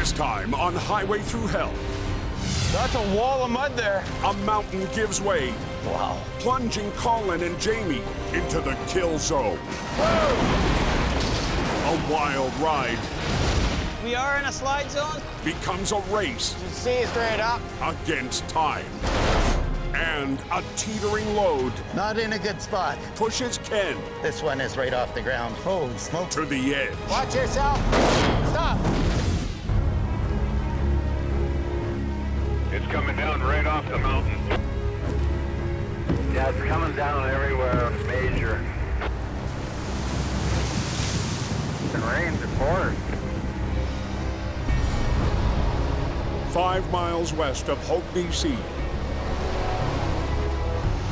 This time on Highway Thru Hell. That's a wall of mud there. A mountain gives way. Wow. Plunging Colin and Jamie into the kill zone. Whoa! A wild ride We are in a slide zone. becomes a race You see straight up. against time. And a teetering load Not in a good spot. pushes Ken This one is right off the ground. Holy smokes. to the edge. Watch yourself. Stop. It's coming down right off the mountain. Yeah, it's coming down everywhere major. The rain's it pours. 5 miles west of Hope, BC.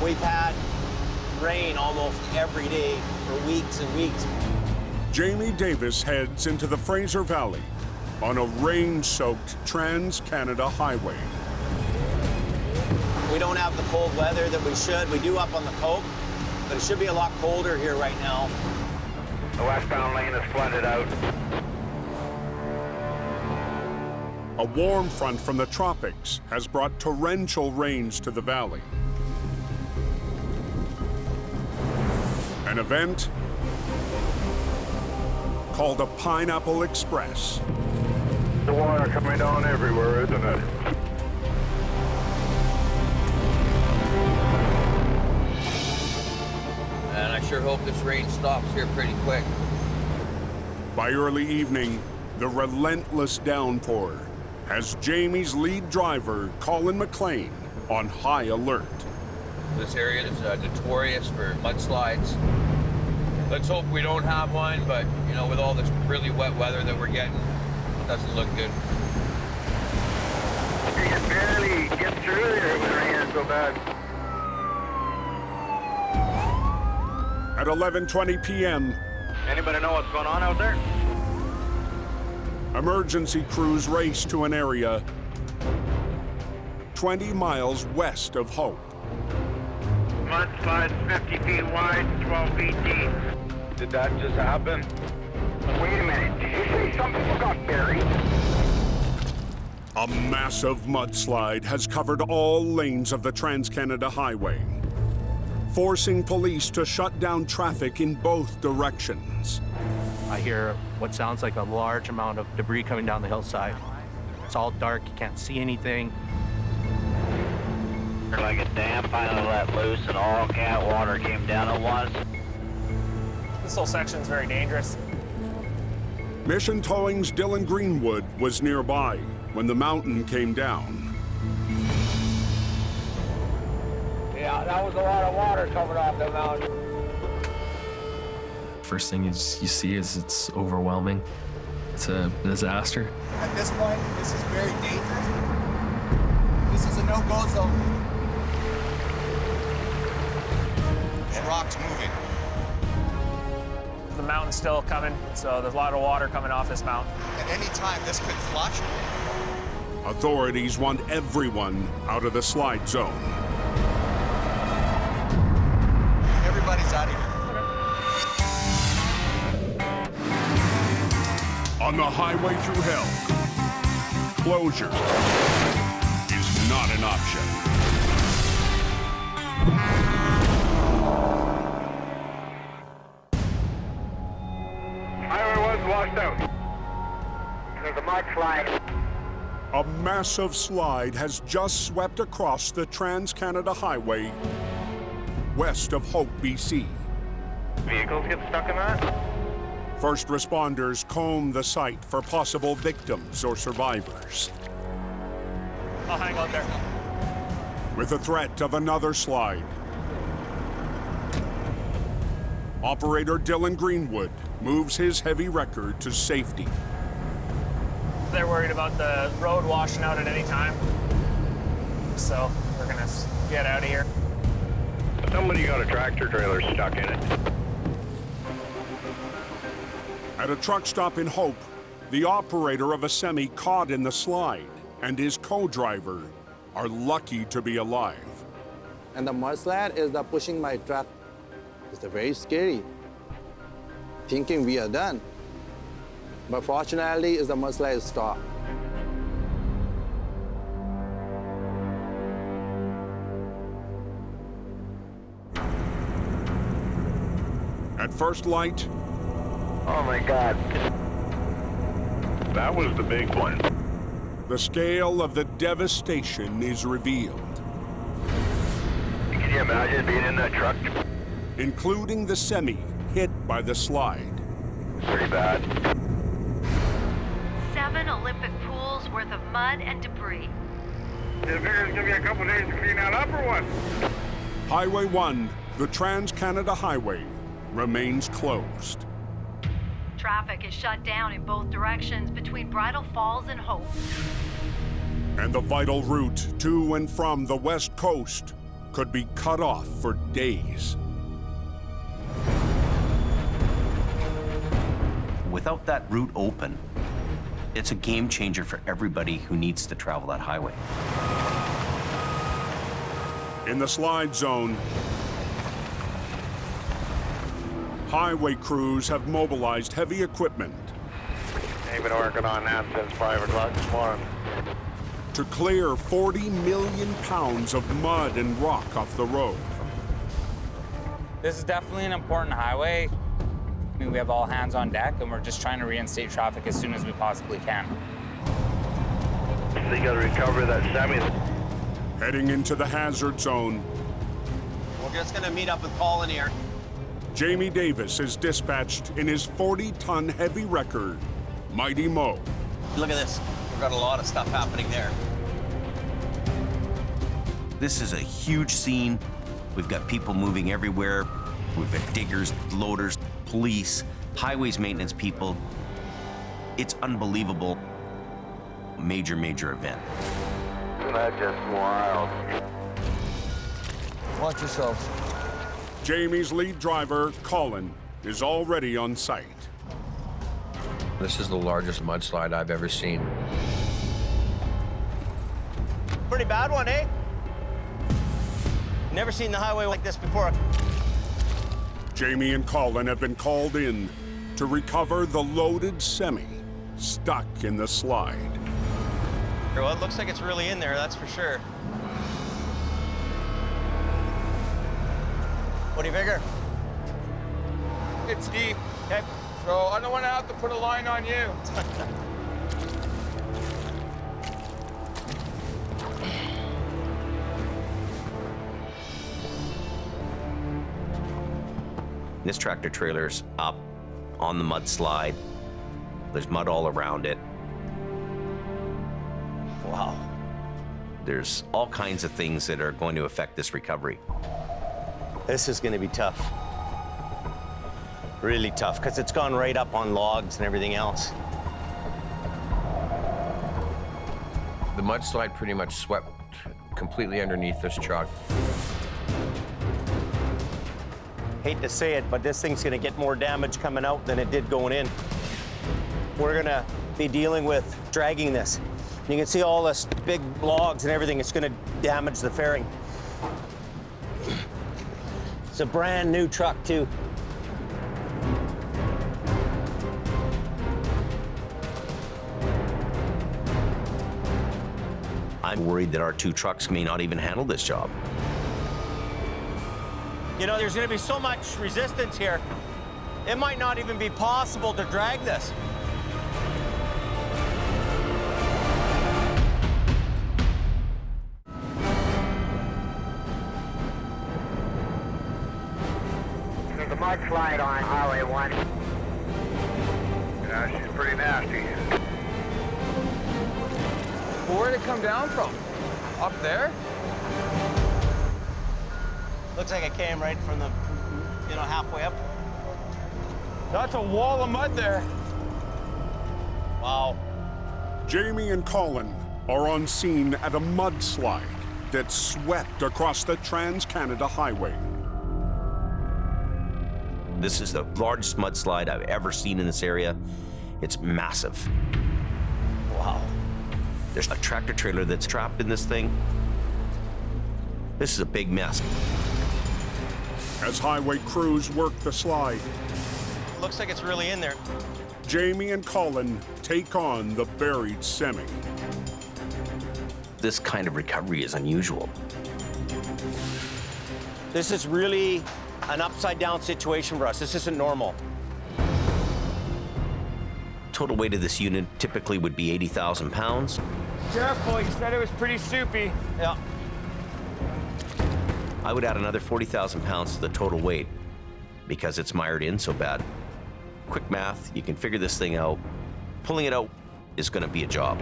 We've had rain almost every day for weeks and weeks. Jamie Davis heads into the Fraser Valley on a rain-soaked Trans-Canada highway. We don't have the cold weather that we should. We do up on the coast, but it should be a lot colder here right now. The westbound lane is flooded out. A warm front from the tropics has brought torrential rains to the valley. An event called a Pineapple Express. The water coming down everywhere, isn't it? And I sure hope this rain stops here pretty quick. By early evening, the relentless downpour has Jamie's lead driver, Colin McLean, on high alert. This area is notorious for mudslides. Let's hope we don't have one, but you know, with all this really wet weather that we're getting, it doesn't look good. You can barely get through there when it rains so bad. At 11:20 p.m., Anybody know what's going on out there? emergency crews race to an area 20 miles west of Hope. Mudslide's 50 feet wide, 12 feet deep. Did that just happen? Wait a minute, did you say some people got buried? A massive mudslide has covered all lanes of the Trans-Canada Highway, forcing police to shut down traffic in both directions. I hear what sounds like a large amount of debris coming down the hillside. It's all dark, you can't see anything. Like a dam finally let loose and all cat water came down at once. This whole section's very dangerous. Mission Towing's Dylan Greenwood was nearby when the mountain came down. Yeah, that was a lot of water coming off the mountain. First thing is you see is it's overwhelming. It's a disaster. At this point, this is very dangerous. This is a no-go zone. The rock's moving. The mountain's still coming, so there's a lot of water coming off this mountain. At any time, this could flush. Authorities want everyone out of the slide zone. Everybody's out of here. On the Highway Thru Hell, closure is not an option. Highway was washed out. There's a mudslide. A massive slide has just swept across the Trans-Canada Highway west of Hope, BC. Vehicles get stuck in that? First responders comb the site for possible victims or survivors. I'll hang out there. With the threat of another slide, operator Dylan Greenwood moves his heavy record to safety. They're worried about the road washing out at any time. So we're gonna get out of here. Somebody got a tractor trailer stuck in it. At a truck stop in Hope, the operator of a semi caught in the slide and his co-driver are lucky to be alive. And the mudslide is the pushing my truck. It's very scary. Thinking we are done. But fortunately, the mudslide stopped. At first light, Oh my God. That was the big one. the scale of the devastation is revealed, Can you imagine being in that truck? including the semi hit by the slide. Pretty bad. 7 Olympic pools worth of mud and debris. You figure it's gonna be a couple days to clean that up or what? Highway 1, the Trans-Canada Highway, remains closed. Traffic is shut down in both directions between Bridal Falls and Hope. And the vital route to and from the West Coast could be cut off for days. Without that route open, it's a game changer for everybody who needs to travel that highway. In the slide zone, highway crews have mobilized heavy equipment They've been working on that since 5 o'clock this morning. to clear 40 million pounds of mud and rock off the road. This is definitely an important highway. I mean, we have all hands on deck, and we're just trying to reinstate traffic as soon as we possibly can. They gotta recover that semi. Heading into the hazard zone, We're just gonna meet up with Colin here. Jamie Davis is dispatched in his 40-ton heavy wrecker, Mighty Mo. Look at this. We've got a lot of stuff happening there. This is a huge scene. We've got people moving everywhere. We've got diggers, loaders, police, highways maintenance people. It's unbelievable. Major, major event. That's just wild. Watch yourselves. Jamie's lead driver, Colin, is already on site. This is the largest mudslide I've ever seen. Pretty bad one, eh? Never seen the highway like this before. Jamie and Colin have been called in to recover the loaded semi stuck in the slide. Well, it looks like it's really in there, that's for sure. What do you figure? It's deep, Okay. so I don't want to have to put a line on you. This tractor trailer's up on the mudslide. There's mud all around it. Wow. There's all kinds of things that are going to affect this recovery. This is gonna be tough. Really tough, because it's gone right up on logs and everything else. The mudslide pretty much swept completely underneath this truck. Hate to say it, but this thing's gonna get more damage coming out than it did going in. We're gonna be dealing with dragging this. You can see all this big logs and everything. It's gonna damage the fairing. It's a brand new truck too. I'm worried that our two trucks may not even handle this job. You know, there's gonna be so much resistance here, it might not even be possible to drag this. There's a mudslide on Highway 1. Yeah, she's pretty nasty. Well, where'd it come down from? Up there? Looks like it came right from the, halfway up. That's a wall of mud there. Wow. Jamie and Colin are on scene at a mudslide that swept across the Trans-Canada Highway. This is the largest mudslide I've ever seen in this area. It's massive. Wow. There's a tractor trailer that's trapped in this thing. This is a big mess. As highway crews work the slide, Looks like it's really in there. Jamie and Colin take on the buried semi. This kind of recovery is unusual. This is really an upside down situation for us. This isn't normal. Total weight of this unit typically would be 80,000 pounds. Careful, you said it was pretty soupy. Yeah. I would add another 40,000 pounds to the total weight because it's mired in so bad. Quick math, you can figure this thing out. Pulling it out is going to be a job.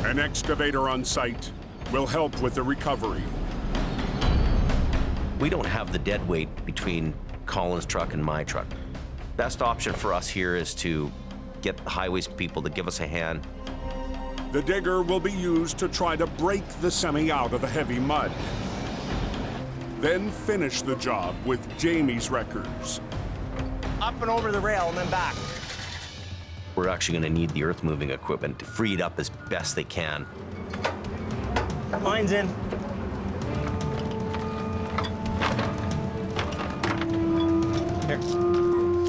An excavator on site will help with the recovery. We don't have the dead weight between Colin's truck and my truck. Best option for us here is to get the highways people to give us a hand. The digger will be used to try to break the semi out of the heavy mud. Then finish the job with Jamie's wreckers. Up and over the rail and then back. We're actually going to need the earth moving equipment to free it up as best they can. Mine's in. Here.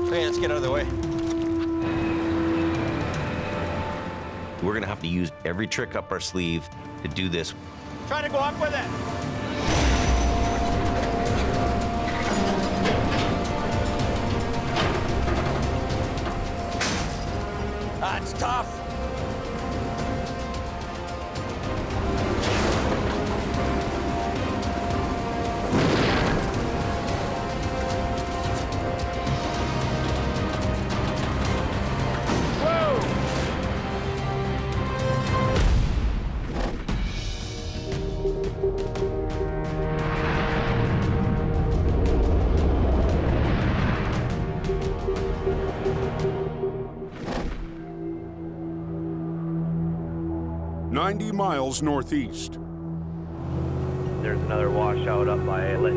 Okay, let's get out of the way. We're going to have to use every trick up our sleeve to do this. Trying to go up with it. That's tough. Miles northeast. There's another washout up by Inlet.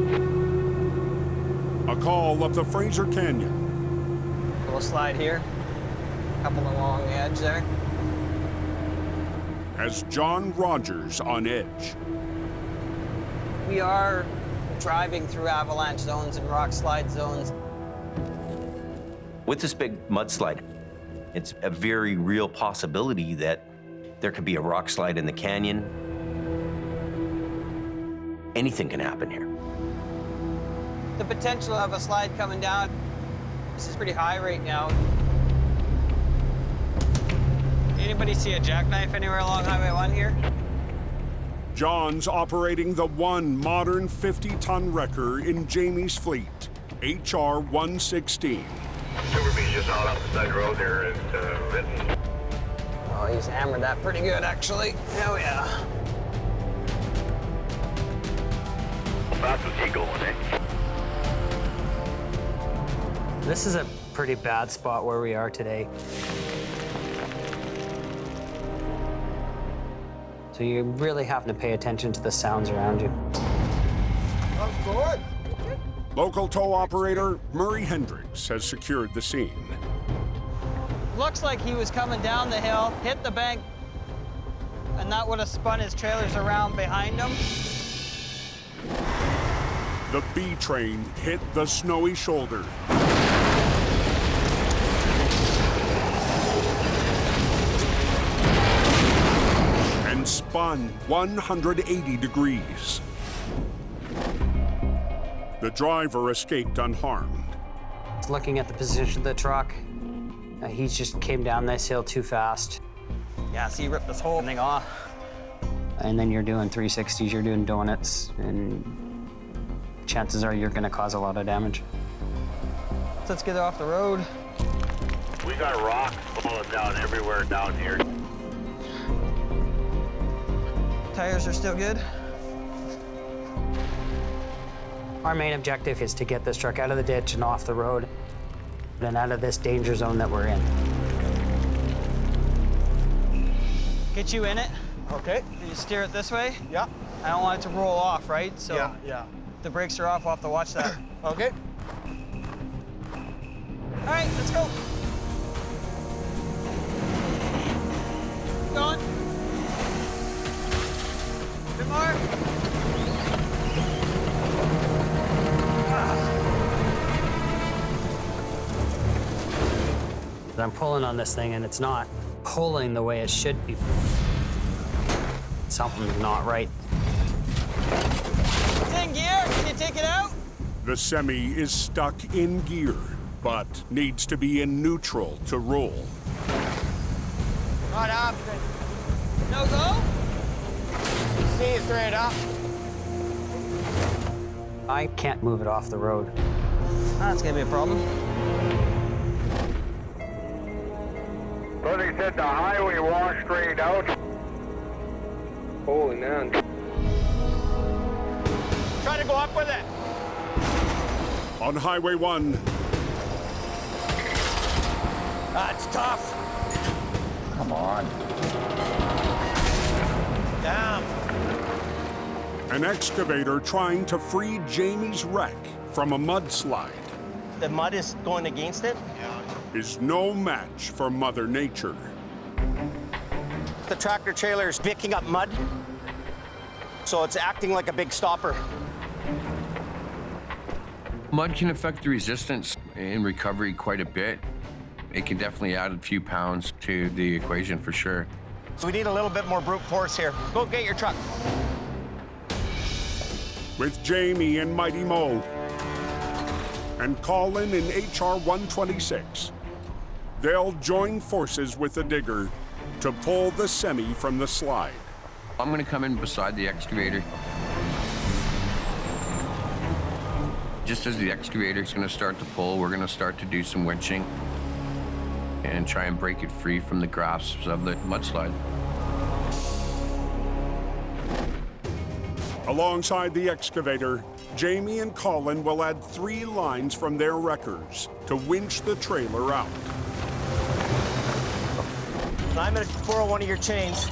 A call up the Fraser Canyon. Little slide here, couple along the edge there. Has John Rogers on edge. We are driving through avalanche zones and rock slide zones. With this big mudslide, it's a very real possibility that there could be a rock slide in the canyon. Anything can happen here. The potential of a slide coming down, this is pretty high right now. Anybody see a jackknife anywhere along Highway 1 here? John's operating the one modern 50-ton wrecker in Jamie's fleet, HR 116. Silver Beach just out off the side road there at Vinton. Oh, he's hammered that pretty good, actually. Oh, yeah. How fast was he going, eh? This is a pretty bad spot where we are today. So you really have to pay attention to the sounds around you. That's good. Local tow operator Murray Hendricks has secured the scene. Looks like he was coming down the hill, hit the bank, and that would have spun his trailers around behind him. The B train hit the snowy shoulder. And spun 180 degrees. The driver escaped unharmed. Looking at the position of the truck, he just came down this hill too fast. Yeah, so he ripped this whole thing off. And then you're doing 360s, you're doing donuts, and chances are you're gonna cause a lot of damage. So let's get it off the road. We got rocks falling down everywhere down here. Tires are still good. Our main objective is to get this truck out of the ditch and off the road and out of this danger zone that we're in. Get you in it. Okay. Can you steer it this way? Yeah. I don't want it to roll off, right? So yeah. the brakes are off, we'll have to watch that. Okay. All right, let's go. Keep going. Bit more. I'm pulling on this thing and it's not pulling the way it should be. something's not right. It's in gear. Can you take it out? The semi is stuck in gear, but needs to be in neutral to roll. Right up. No go? See straight up. I can't move it off the road. That's gonna be a problem. So they said the highway washed straight out. Holy man. Try to go up with it. On Highway 1, That's tough. Come on. Damn. an excavator trying to free Jamie's wreck from a mudslide The mud is going against it. is no match for Mother Nature. The tractor trailer's picking up mud, so it's acting like a big stopper. Mud can affect the resistance in recovery quite a bit. It can definitely add a few pounds to the equation for sure. So we need a little bit more brute force here. Go get your truck. With Jamie in Mighty Mo and Colin in HR 126, they'll join forces with the digger to pull the semi from the slide. I'm gonna come in beside the excavator. Just as the excavator's gonna start to pull, we're gonna start to do some winching and try and break it free from the grasps of the mudslide. Alongside the excavator, Jamie and Colin will add 3 lines from their wreckers to winch the trailer out. I'm gonna borrow one of your chains.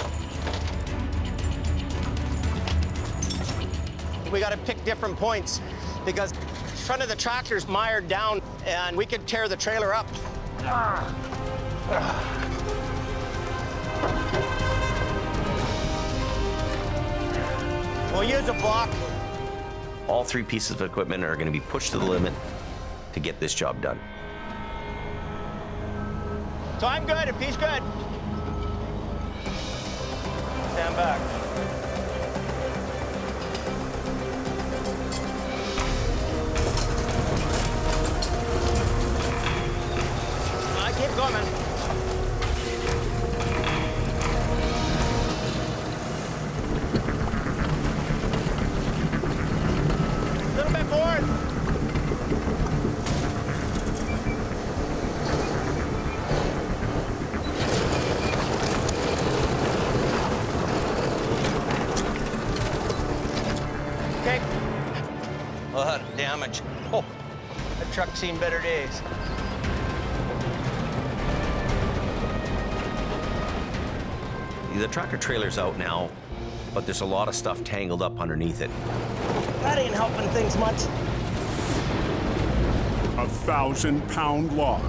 We gotta pick different points because the front of the tractor's mired down and we could tear the trailer up. We'll use a block. All 3 pieces of equipment are going to be pushed to the limit to get this job done. So I'm good if he's good. Stand back. I keep coming. A little bit more. Okay. A lot of damage. Oh, that truck's seen better days. The tractor trailer's out now, but there's a lot of stuff tangled up underneath it. That ain't helping things much. A 1,000-pound log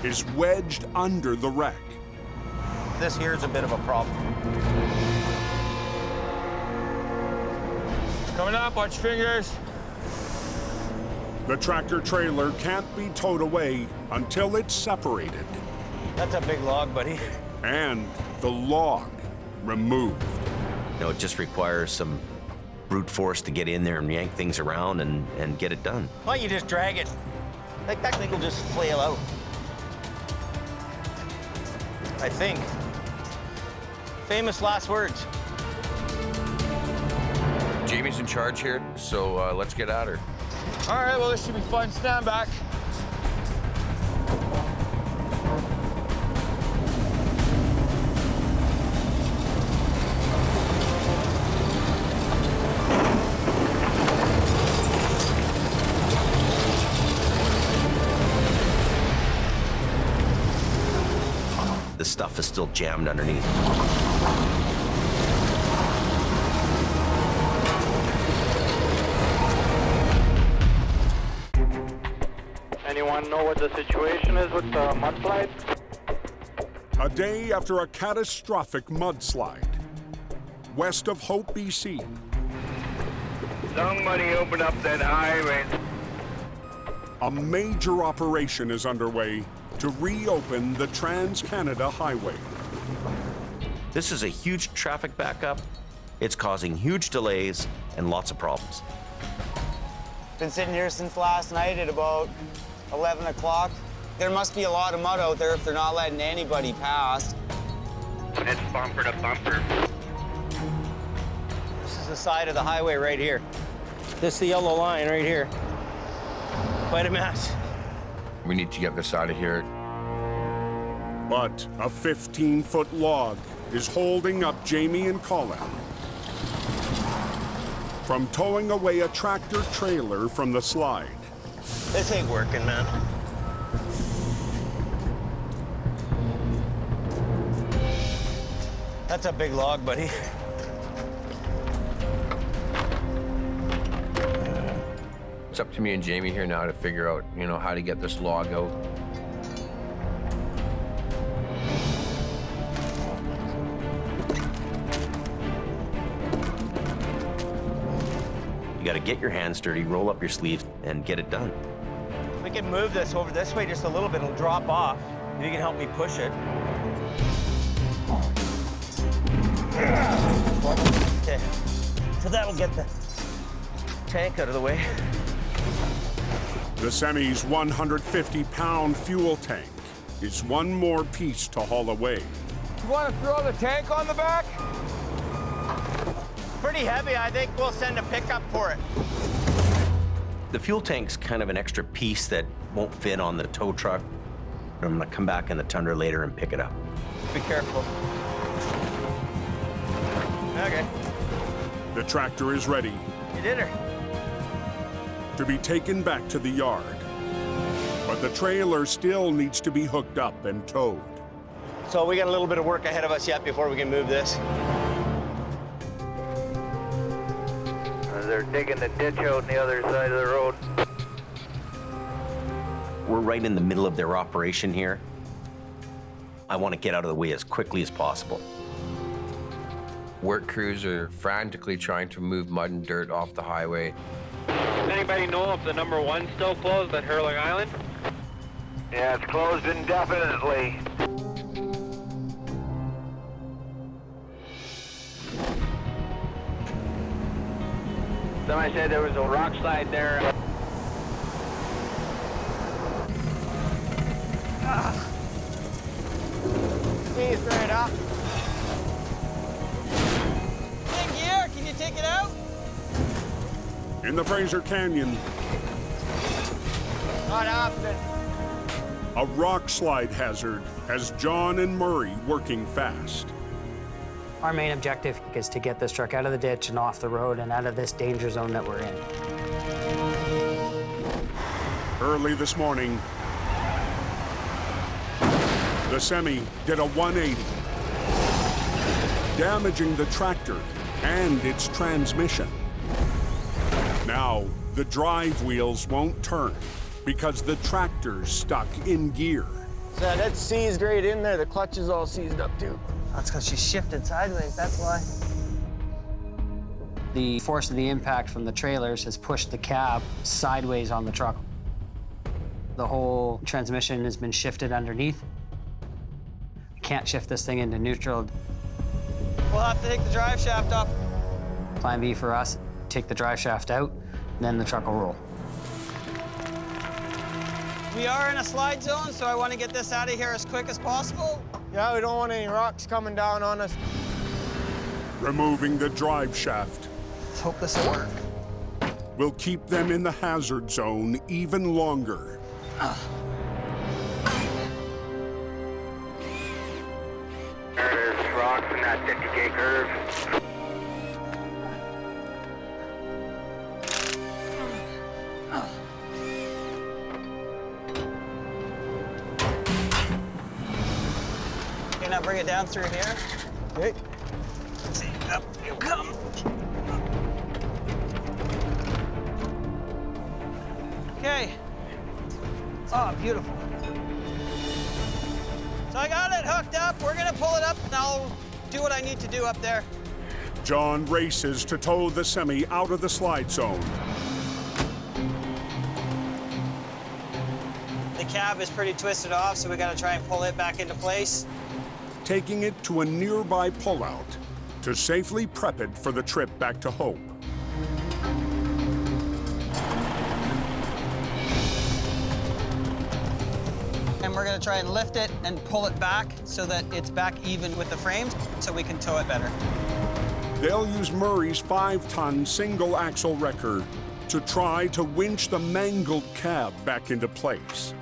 is wedged under the wreck. This here's a bit of a problem. Coming up, watch your fingers. The tractor trailer can't be towed away until it's separated. That's a big log, buddy. And the log removed. You know, it just requires some brute force to get in there and yank things around and get it done. Why don't you just drag it? Like that thing will just flail out. I think. Famous last words. Jamie's in charge here, so let's get at her. All right, well, this should be fun. Stand back. The stuff is still jammed underneath. Anyone know what the situation is with the mudslide? A day after a catastrophic mudslide, west of Hope, BC. Somebody opened up that highway. A major operation is underway to reopen the Trans-Canada Highway. This is a huge traffic backup. It's causing huge delays and lots of problems. Been sitting here since last night at about 11 o'clock. There must be a lot of mud out there if they're not letting anybody pass. It's bumper to bumper. This is the side of the highway right here. This is the yellow line right here. Quite a mess. We need to get this out of here. But a 15-foot log is holding up Jamie and Colin from towing away a tractor trailer from the slide. This ain't working, man. That's a big log, buddy. It's up to me and Jamie here now to figure out, how to get this log out. You gotta get your hands dirty, roll up your sleeves, and get it done. We can move this over this way just a little bit. It'll drop off. You can help me push it. Okay. So that'll get the tank out of the way. The semi's 150-pound fuel tank is one more piece to haul away. You want to throw the tank on the back? Pretty heavy. I think we'll send a pickup for it. The fuel tank's kind of an extra piece that won't fit on the tow truck. I'm gonna come back in the Tundra later and pick it up. Be careful. Okay. The tractor is ready You did her. to be taken back to the yard. But the trailer still needs to be hooked up and towed. So we got a little bit of work ahead of us yet before we can move this. They're digging the ditch out on the other side of the road. We're right in the middle of their operation here. I want to get out of the way as quickly as possible. Work crews are frantically trying to move mud and dirt off the highway. Does anybody know if the number 1's still closed at Hurling Island? Yeah, it's closed indefinitely. Somebody said there was a rock slide there. Squeeze right up. In gear, can you take it out? In the Fraser Canyon, Not happening. a rock slide hazard has John and Murray working fast. Our main objective is to get this truck out of the ditch and off the road and out of this danger zone that we're in. Early this morning, the semi did a 180, damaging the tractor and its transmission. Now, the drive wheels won't turn because the tractor's stuck in gear. So that's seized right in there. The clutch is all seized up too. That's because she shifted sideways, that's why. The force of the impact from the trailers has pushed the cab sideways on the truck. The whole transmission has been shifted underneath. Can't shift this thing into neutral. We'll have to take the drive shaft off. Plan B for us, take the drive shaft out, then the truck will roll. We are in a slide zone, so I want to get this out of here as quick as possible. Yeah, we don't want any rocks coming down on us. Removing the drive shaft Let's hope this will work. will keep them in the hazard zone even longer. There's rocks in that 50K curve. Okay, now bring it down through here. Okay. Let's see, up you come. Okay. Oh, beautiful. So I got it hooked up. We're gonna pull it up and I'll do what I need to do up there. John races to tow the semi out of the slide zone. The cab is pretty twisted off, so we gotta try and pull it back into place. taking it to a nearby pullout to safely prep it for the trip back to Hope. And we're gonna try and lift it and pull it back so that it's back even with the frames so we can tow it better. They'll use Murray's 5-ton single-axle wrecker to try to winch the mangled cab back into place.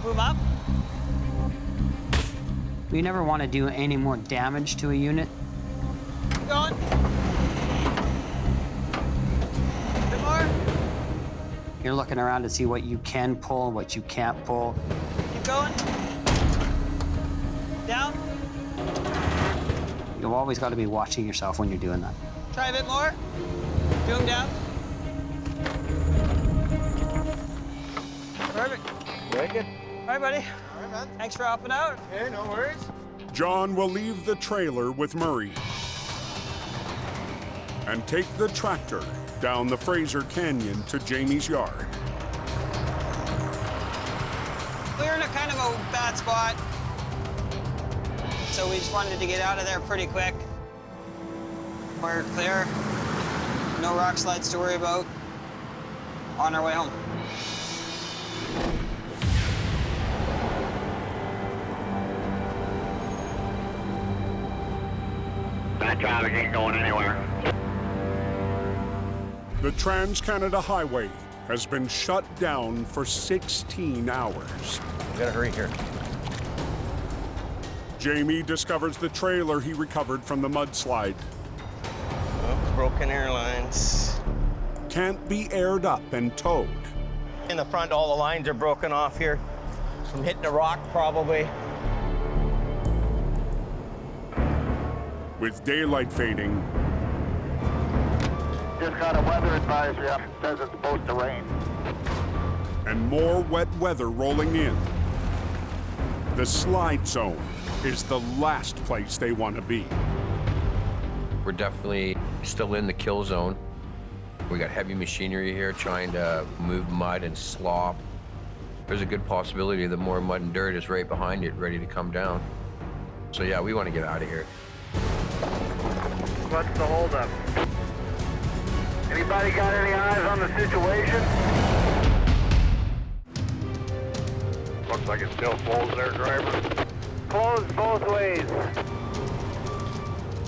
Move up. We never want to do any more damage to a unit. Keep going. A bit more. You're looking around to see what you can pull, what you can't pull. Keep going. Down. You've always got to be watching yourself when you're doing that. Try a bit more. Do them down. Perfect. Very good. All right, buddy. All right, man. Thanks for helping out. Okay, no worries. John will leave the trailer with Murray and take the tractor down the Fraser Canyon to Jamie's yard. We're in a kind of a bad spot, so we just wanted to get out of there pretty quick. We're clear. No rock slides to worry about. On our way home. That traffic ain't going anywhere. The Trans-Canada Highway has been shut down for 16 hours. We gotta hurry here. Jamie discovers the trailer he recovered from the mudslide. Oh, broken airlines. Can't be aired up and towed. In the front, all the lines are broken off here. From hitting a rock, probably. With daylight fading, Just got a weather advisory up. It says it's supposed to rain. and more wet weather rolling in, the slide zone is the last place they want to be. We're definitely still in the kill zone. We got heavy machinery here trying to move mud and slop. There's a good possibility that more mud and dirt is right behind it, ready to come down. So yeah, we want to get out of here. What's the holdup? Anybody got any eyes on the situation? Looks like it still closed there, driver. Closed both ways.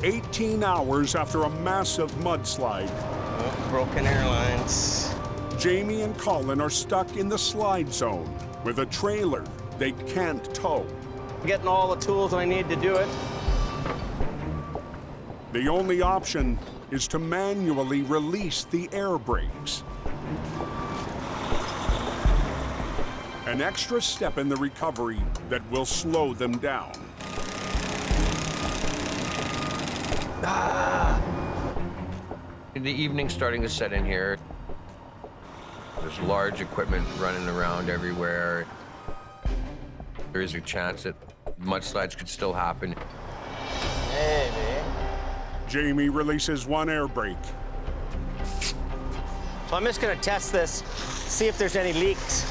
18 hours after a massive mudslide, Broken airlines. Jamie and Colin are stuck in the slide zone with a trailer they can't tow. Getting all the tools I need to do it. The only option is to manually release the air brakes. An extra step in the recovery that will slow them down. The evening's starting to set in here. There's large equipment running around everywhere. There is a chance that mudslides could still happen. Maybe. Jamie releases one air brake. So I'm just gonna test this, see if there's any leaks.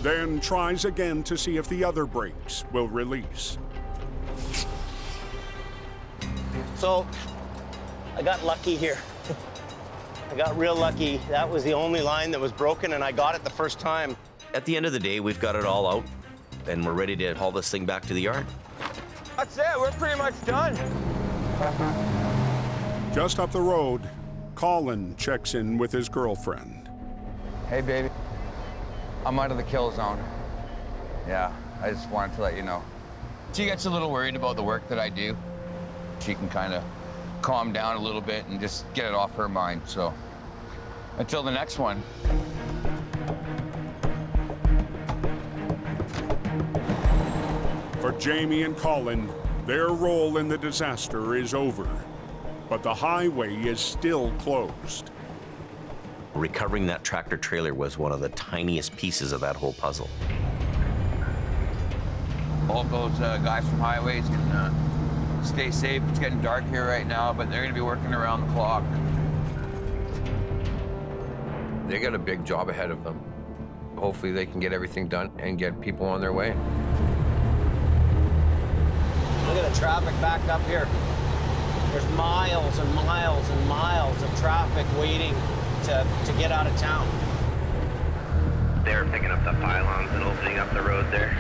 Then tries again to see if the other brakes will release. So I got lucky here. I got real lucky. That was the only line that was broken, and I got it the first time. At the end of the day, we've got it all out, and we're ready to haul this thing back to the yard. That's it. We're pretty much done. Just up the road, Colin checks in with his girlfriend. Hey, baby. I'm out of the kill zone. Yeah, I just wanted to let you know. She gets a little worried about the work that I do. She can kind of calm down a little bit and just get it off her mind, so until the next one. For Jamie and Colin, their role in the disaster is over, but the highway is still closed. Recovering that tractor trailer was one of the tiniest pieces of that whole puzzle. All those guys from Highways can stay safe. It's getting dark here right now, but they're gonna be working around the clock. They got a big job ahead of them. Hopefully they can get everything done and get people on their way. Look at the traffic backed up here. There's miles and miles and miles of traffic waiting to get out of town. They're picking up the pylons and opening up the road there.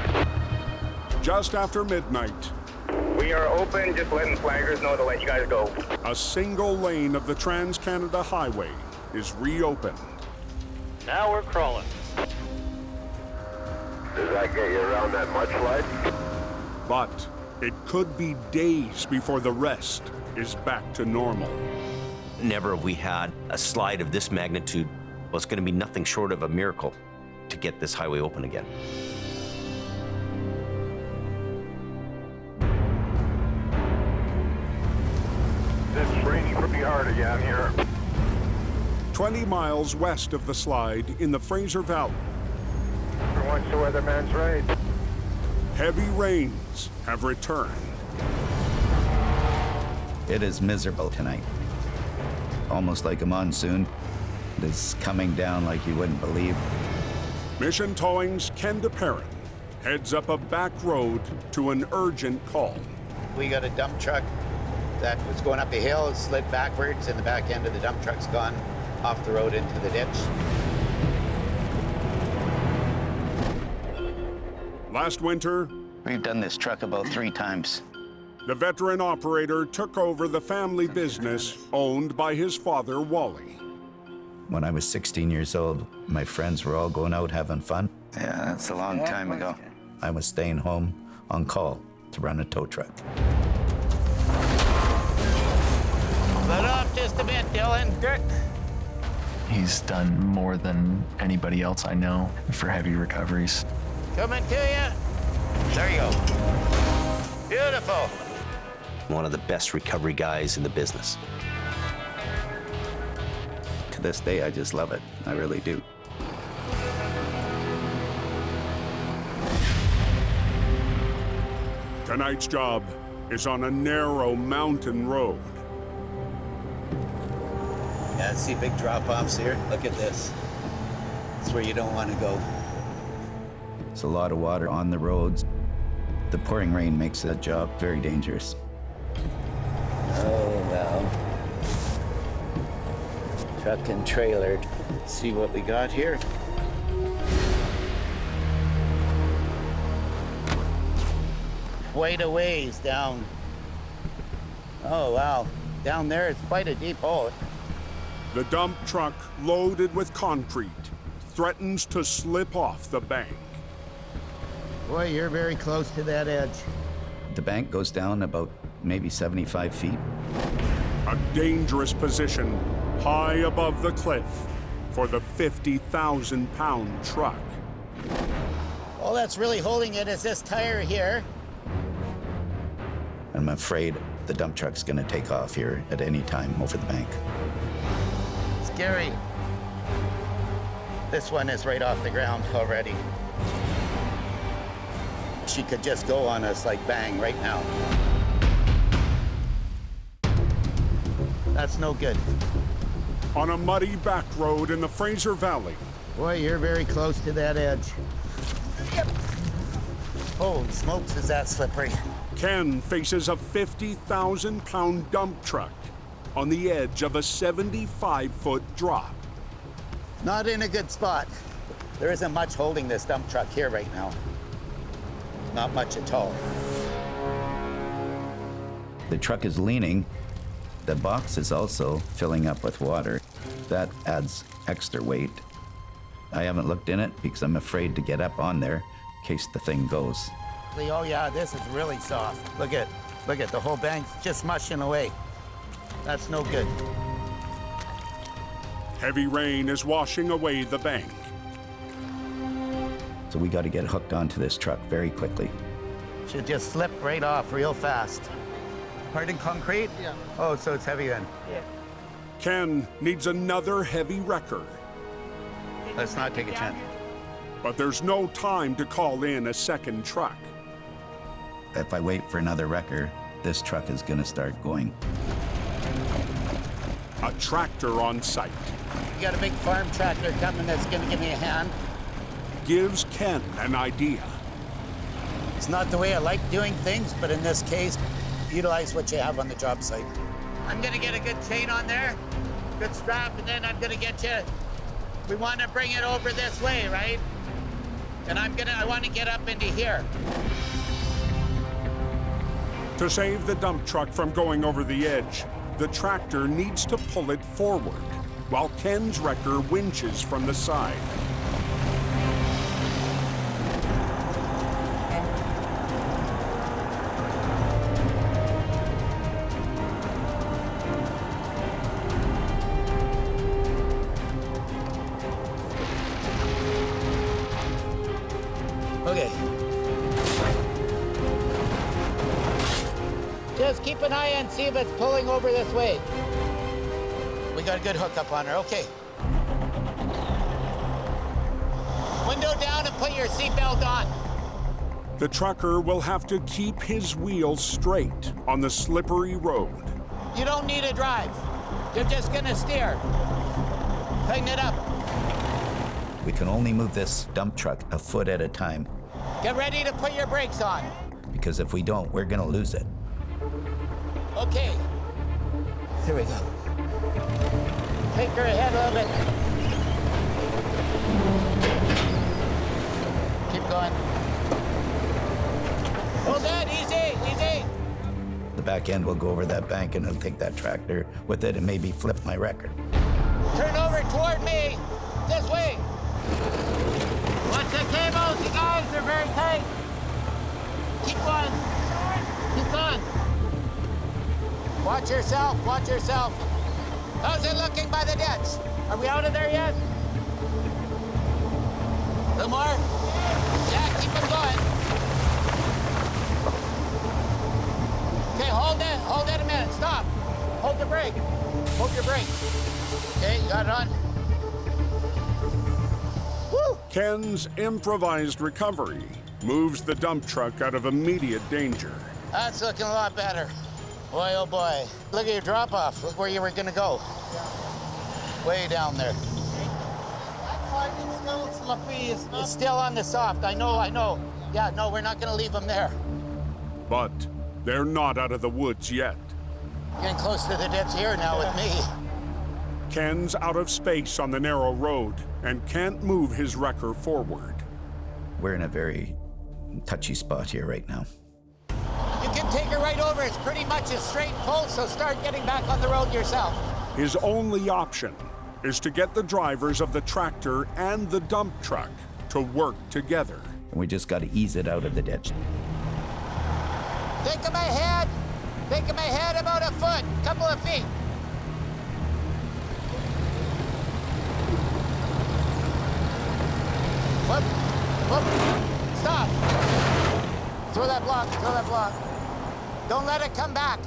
Just after midnight, We are open, just letting flaggers know to let you guys go. a single lane of the Trans-Canada Highway is reopened. Now we're crawling. Does that get you around that mudslide? But it could be days before the rest is back to normal. Never have we had a slide of this magnitude. Well, it's going to be nothing short of a miracle to get this highway open again. It's raining pretty hard again here. 20 miles west of the slide in the Fraser Valley, For once the weatherman's right. heavy rains have returned. It is miserable tonight. Almost like a monsoon. It is coming down like you wouldn't believe. Mission Towing's Ken Duperon heads up a back road to an urgent call. We got a dump truck that was going up a hill, it slid backwards, and the back end of the dump truck's gone off the road into the ditch. Last winter, We've done this truck about 3 times. the veteran operator took over the family business owned by his father, Wally. When I was 16 years old, my friends were all going out having fun. Yeah, that's a long time ago. I was staying home on call to run a tow truck. Let off just a bit, Dylan. Good. He's done more than anybody else I know for heavy recoveries. Coming to you. There you go. Beautiful. One of the best recovery guys in the business. To this day, I just love it. I really do. Tonight's job is on a narrow mountain road. Yeah, see big drop-offs here? Look at this. It's where you don't want to go. There's a lot of water on the roads. The pouring rain makes that job very dangerous. Oh, well. Truck and trailer. Let's see what we got here. Quite a ways down. Oh, wow. Down there, it's quite a deep hole. The dump truck, loaded with concrete, threatens to slip off the bank. Boy, you're very close to that edge. The bank goes down about maybe 75 feet. A dangerous position, high above the cliff, for the 50,000-pound truck. All that's really holding it is this tire here. I'm afraid the dump truck's gonna take off here at any time over the bank. Scary. This one is right off the ground already. She could just go on us like bang right now. That's no good. On a muddy back road in the Fraser Valley. Boy, you're very close to that edge. Yep. Holy smokes, is that slippery. Ken faces a 50,000-pound dump truck on the edge of a 75-foot drop. Not in a good spot. There isn't much holding this dump truck here right now. Not much at all. The truck is leaning. The box is also filling up with water. That adds extra weight. I haven't looked in it because I'm afraid to get up on there in case the thing goes. Oh yeah, this is really soft. Look at the whole bank's just mushing away. That's no good. Heavy rain is washing away the bank. So we got to get hooked onto this truck very quickly. Should just slip right off real fast. Hardened concrete? Yeah. Oh, so it's heavy then? Yeah. Ken needs another heavy wrecker. Let's not take a chance. But there's no time to call in a second truck. If I wait for another wrecker, this truck is going to start going. A tractor on site. You got a big farm tractor coming that's going to give me a hand? Gives Ken an idea. It's not the way I like doing things, but in this case, utilize what you have on the job site. I'm gonna get a good chain on there, good strap, and then I'm gonna get you, we wanna bring it over this way, right? And I wanna get up into here. To save the dump truck from going over the edge, the tractor needs to pull it forward, while Ken's wrecker winches from the side. Okay. Just keep an eye and see if it's pulling over this way. We got a good hookup on her, okay. Window down and put your seatbelt on. The trucker will have to keep his wheels straight on the slippery road. You don't need to drive. You're just gonna steer. Tighten it up. We can only move this dump truck a foot at a time, Get ready to put your brakes on. because if we don't, we're gonna lose it. Okay. Here we go. Take her ahead a little bit. Keep going. Hold that, easy, easy. The back end will go over that bank and it'll take that tractor with it and maybe flip my wrecker. Turn over toward me. This way. Watch the cables, you guys, they're very tight. Keep going. Keep going. Watch yourself, watch yourself. How's it looking by the ditch? Are we out of there yet? A little more? Yeah, keep them going. Okay, hold it a minute, stop. Hold the brake, hold your brake. Okay, you got it on? Woo! Ken's improvised recovery moves the dump truck out of immediate danger. That's looking a lot better. Boy, oh boy. Look at your drop-off. Look where you were gonna go. Way down there. It's still slippery. It's still on the soft. I know. Yeah, no, we're not gonna leave them there. But they're not out of the woods yet. Getting close to the ditch here now with me. Ken's out of space on the narrow road and can't move his wrecker forward. We're in a very touchy spot here right now. You can take her right over. It's pretty much a straight pull, so start getting back on the road yourself. His only option is to get the drivers of the tractor and the dump truck to work together. We just got to ease it out of the ditch. Think of my head. Think of my head about a foot, couple of feet. Whoop, whoop, stop. Throw that block, throw that block. Don't let it come back.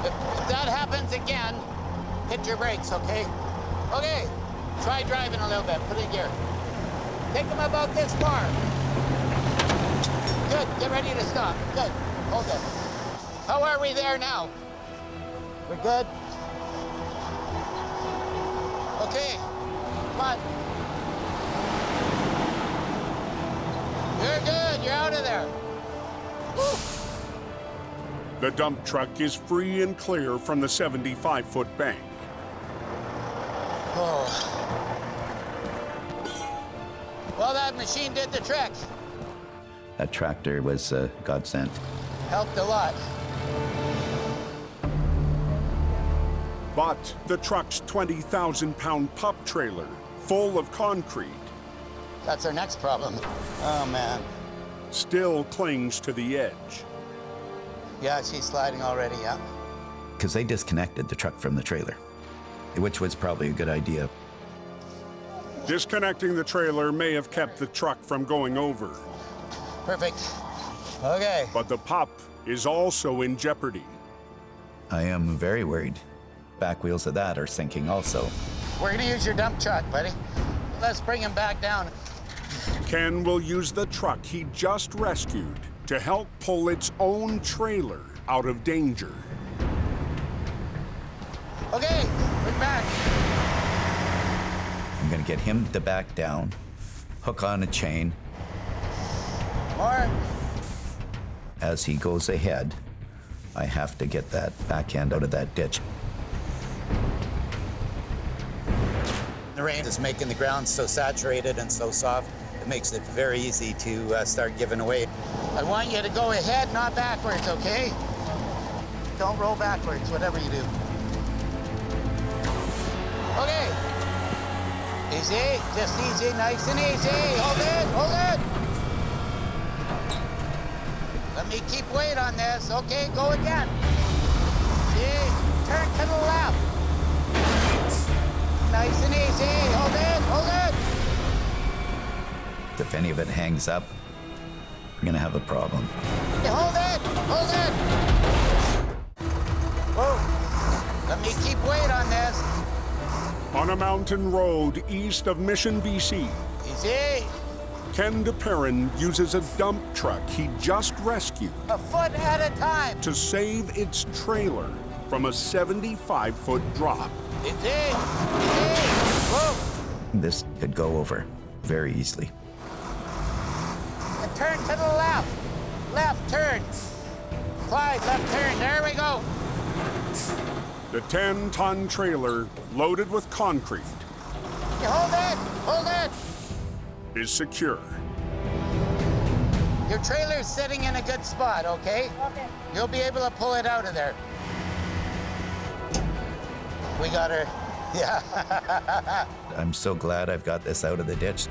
If that happens again, hit your brakes, okay? Okay, try driving a little bit, put it in gear. Take them about this far. Good, get ready to stop. Good, hold it. How are we there now? We're good? Okay, come on. You're good, you're out of there. Woo. The dump truck is free and clear from the 75-foot bank. Oh. Well, that machine did the trick. That tractor was a godsend. Helped a lot. But the truck's 20,000-pound pup trailer, full of concrete, That's our next problem. Oh, man. still clings to the edge. Yeah, she's sliding already, yeah. Because they disconnected the truck from the trailer, which was probably a good idea. Disconnecting the trailer may have kept the truck from going over. Perfect. Okay. But the pup is also in jeopardy. I am very worried. Back wheels of that are sinking also. We're gonna use your dump truck, buddy. Let's bring him back down. Ken will use the truck he just rescued to help pull its own trailer out of danger. Okay, bring back. I'm gonna get him to back down, hook on a chain. More. As he goes ahead, I have to get that back end out of that ditch. The rain is making the ground so saturated and so soft, it makes it very easy to start giving away. I want you to go ahead, not backwards, okay? Don't roll backwards, whatever you do. Okay. Easy, just easy, nice and easy. Hold it, hold it. Let me keep weight on this. Okay, go again. See, turn to the left. Nice and easy. Hold it, hold it. If any of it hangs up, we're gonna have a problem. Hey, hold it, hold it. Whoa, let me keep weight on this. On a mountain road east of Mission, BC, Easy. Ken Duperon uses a dump truck he just rescued A foot at a time. to save its trailer from a 75-foot drop. Easy, easy. Whoa. This could go over very easily. And turn to the left. Left turn. Clyde, left turn. There we go. The 10-ton trailer, loaded with concrete, Hold it, hold it. is secure. Your trailer's sitting in a good spot, okay? Okay. You'll be able to pull it out of there. We got her. Yeah. I'm so glad I've got this out of the ditch.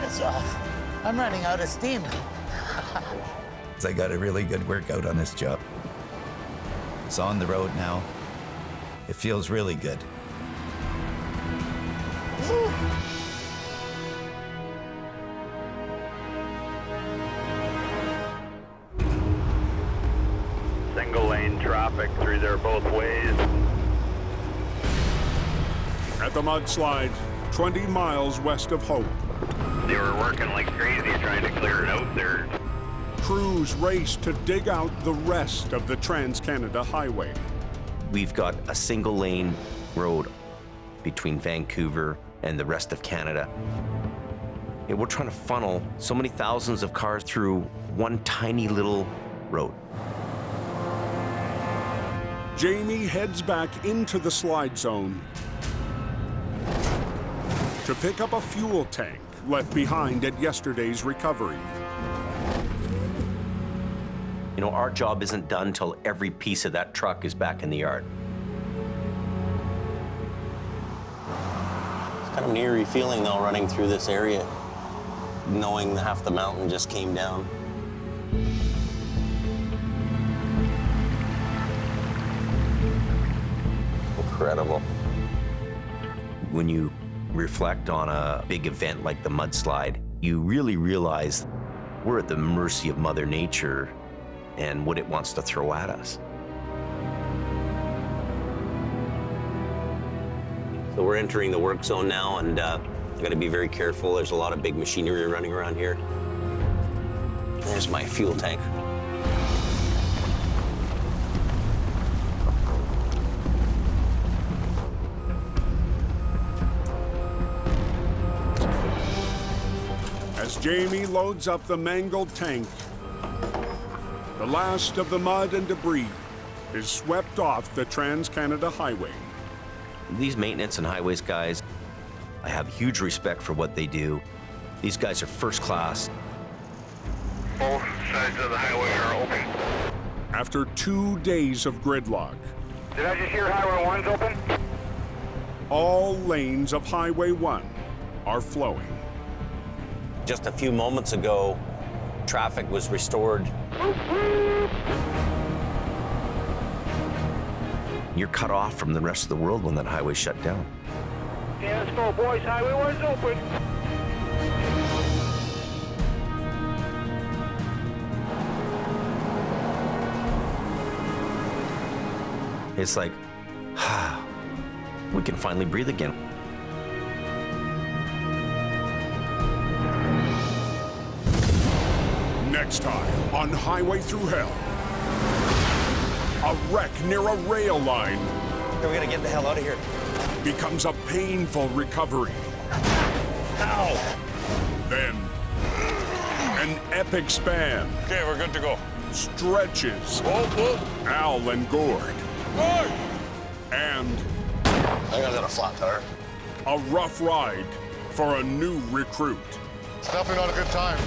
It's off. I'm running out of steam. I got a really good workout on this job. It's on the road now. It feels really good. Woo. Single lane traffic through there both ways. At the Mudslide, 20 miles west of Hope, They were working like crazy trying to clear it out there. crews race to dig out the rest of the Trans-Canada Highway. We've got a single lane road between Vancouver and the rest of Canada. And we're trying to funnel so many thousands of cars through one tiny little road. Jamie heads back into the slide zone to pick up a fuel tank left behind at yesterday's recovery. You know, our job isn't done till every piece of that truck is back in the yard. It's kind of an eerie feeling, though, running through this area, knowing half the mountain just came down. Incredible. When you reflect on a big event like the Mudslide, you really realize we're at the mercy of Mother Nature and what it wants to throw at us. So we're entering the work zone now, and I gotta be very careful. There's a lot of big machinery running around here. There's my fuel tank. As Jamie loads up the mangled tank, the last of the mud and debris is swept off the Trans-Canada Highway. These maintenance and highways guys, I have huge respect for what they do. These guys are first class. Both sides of the highway are open. After 2 days of gridlock, Did I just hear Highway 1's open? all lanes of Highway 1 are flowing. Just a few moments ago, traffic was restored. You're cut off from the rest of the world when that highway shut down. Yeah, let's go, boys. Highway 1's open. It's like, we can finally breathe again. Next time on Highway Thru Hell, a wreck near a rail line We're gonna get the hell out of here. becomes a painful recovery. Ow! Then, An epic span. Okay, we're good to go. Stretches. Whoa, whoa. Al and Gord. Good. And I think I got a flat tire. a rough ride for a new recruit. It's definitely not a good time.